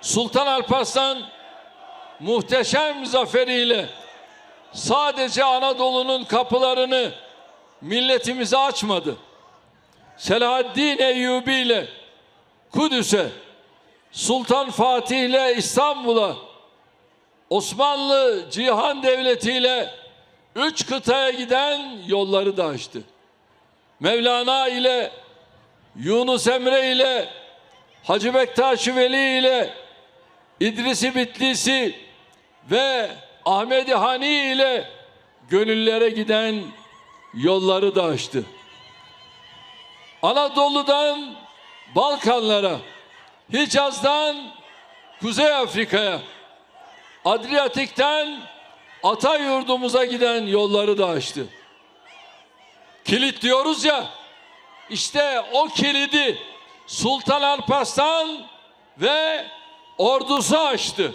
Sultan Alparslan muhteşem zaferiyle sadece Anadolu'nun kapılarını milletimize açmadı. Selahaddin Eyyubi ile Kudüs'e, Sultan Fatih ile İstanbul'a, Osmanlı Cihan Devleti ile 3 kıtaya giden yolları da açtı. Mevlana ile, Yunus Emre ile, Hacı Bektaş-ı Veli ile, İdris-i Bitlisi ve Ahmed-i Hani ile gönüllere giden yolları da açtı. Anadolu'dan Balkanlara, Hicaz'dan Kuzey Afrika'ya, Adriyatik'ten ata yurdumuza giden yolları da açtı. Kilit diyoruz ya, işte o kilidi Sultan Alparslan ve ordusu açtı.